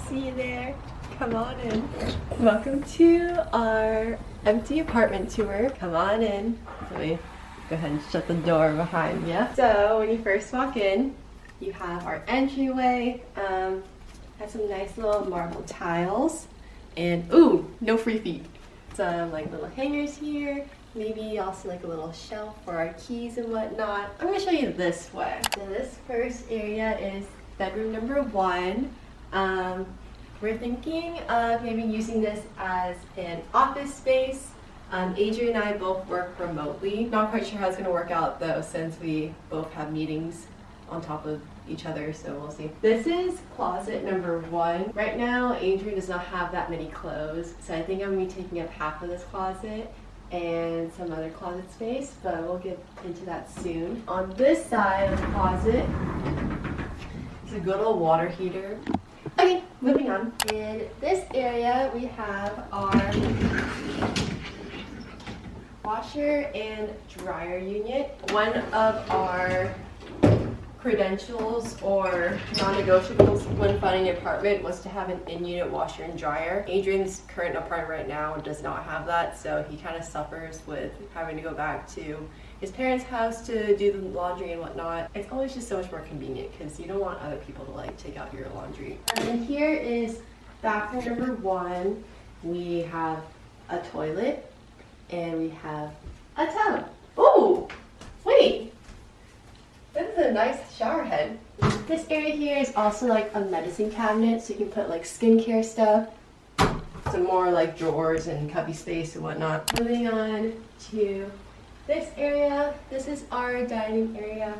see you there. Come on in. Welcome to our empty apartment tour. Come on in. Let me go ahead and shut the door behind you. So when you first walk in, you have our entryway. Has some nice little marble tiles. And ooh, no free feet. Some like little hangers here. Maybe also like a little shelf for our keys and whatnot. I'm gonna show you this way. So this first area is bedroom number 1. We're thinking of maybe using this as an office space. Adrian and I both work remotely. Not quite sure how it's gonna work out though, since we both have meetings on top of each other, so we'll see. This is closet number 1. Right now, Adrian does not have that many clothes, so I think I'm gonna be taking up half of this closet and some other closet space, but we'll get into that soon. On this side of the closet, it's a good old water heater. Okay, moving on. In this area, we have our washer and dryer unit. One of our credentials or non-negotiables when finding an apartment was to have an in-unit washer and dryer. Adrian's current apartment right now does not have that, so he kind of suffers with having to go back to his parents' house to do the laundry and whatnot. It's always just so much more convenient because you don't want other people to like take out your laundry. And here is bathroom number 1. We have a toilet and we have a tub. Oh, wait. This is a nice shower head. This area here is also like a medicine cabinet, so you can put like skincare stuff, some more like drawers and cubby space and whatnot. Moving on to this area. This is our dining area.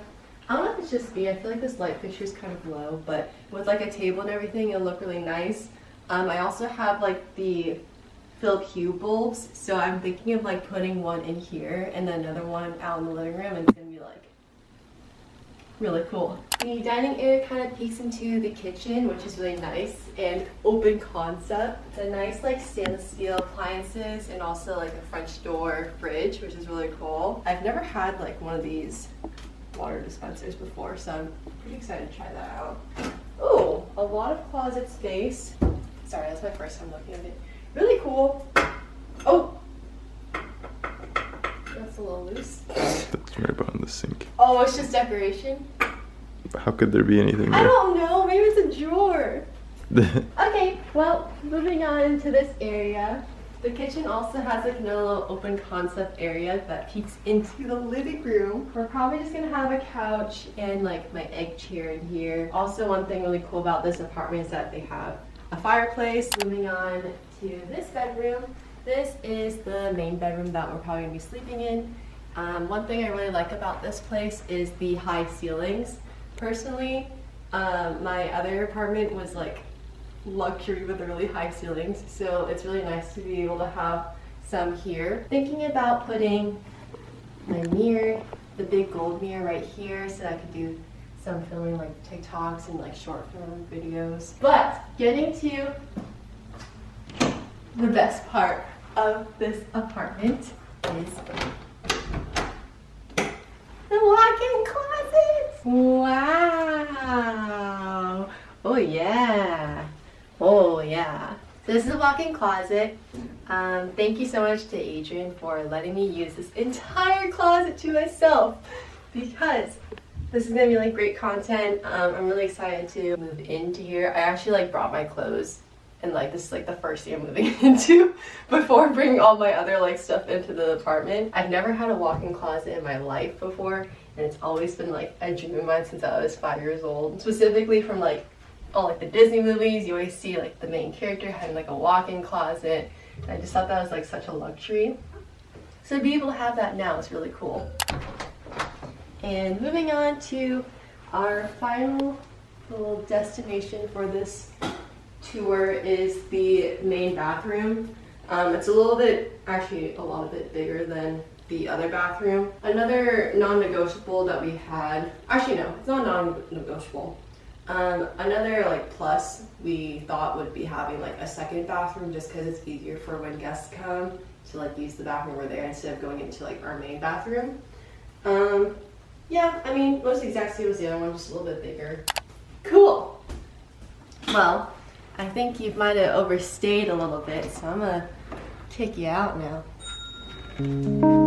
I don't know if it's just me, I feel like this light fixture is kind of low, but with like a table and everything, it'll look really nice. I also have like the Philip Hue bulbs, so I'm thinking of like putting one in here and then another one out in the living room, and it's gonna be like really cool. The dining area kind of peeks into the kitchen, which is really nice and open concept. It's a nice like stainless steel appliances and also like a French door fridge, which is really cool. I've never had like one of these water dispensers before, so I'm pretty excited to try that out. Oh, a lot of closet space. Sorry, that's my first time looking at it. Really cool. Oh, that's a little loose. That's right behind the sink. Oh, it's just decoration? How could there be anything there? I don't know. Maybe it's a drawer. Okay, well, moving on to this area. The kitchen also has like another little open concept area that peeks into the living room. We're probably just gonna have a couch and like my egg chair in here. Also, one thing really cool about this apartment is that they have a fireplace. Moving on to this bedroom. This is the main bedroom that we're probably gonna be sleeping in. One thing I really like about this place is the high ceilings. Personally, my other apartment was like luxury with really high ceilings, so it's really nice to be able to have some here. Thinking about putting my mirror, the big gold mirror right here, so I could do some filming like TikToks and like short film videos. But getting to the best part of this apartment is the walk-in closet. Wow. Oh yeah. Oh yeah. So this is a walk-in closet. Thank you so much to Adrian for letting me use this entire closet to myself, because this is gonna be like great content. I'm really excited to move into here. I actually like brought my clothes, and like this is like the first thing I'm moving into before bringing all my other like stuff into the apartment. I've never had a walk-in closet in my life before, and it's always been like a dream of mine since I was 5 years old. Specifically from like all like the Disney movies, you always see like the main character having like a walk-in closet. And I just thought that was like such a luxury. So to be able to have that now is really cool. And moving on to our final little destination for this tour is the main bathroom. It's a little bit, actually a lot bigger than the other bathroom. Another non-negotiable that we had, actually no, it's not non-negotiable. Another like plus we thought would be having like a second bathroom, just because it's easier for when guests come to like use the bathroom where they're instead of going into like our main bathroom. Yeah, I mean, most exact same as the other one, just a little bit bigger. Cool. Well, I think you might have overstayed a little bit, so I'm gonna kick you out now.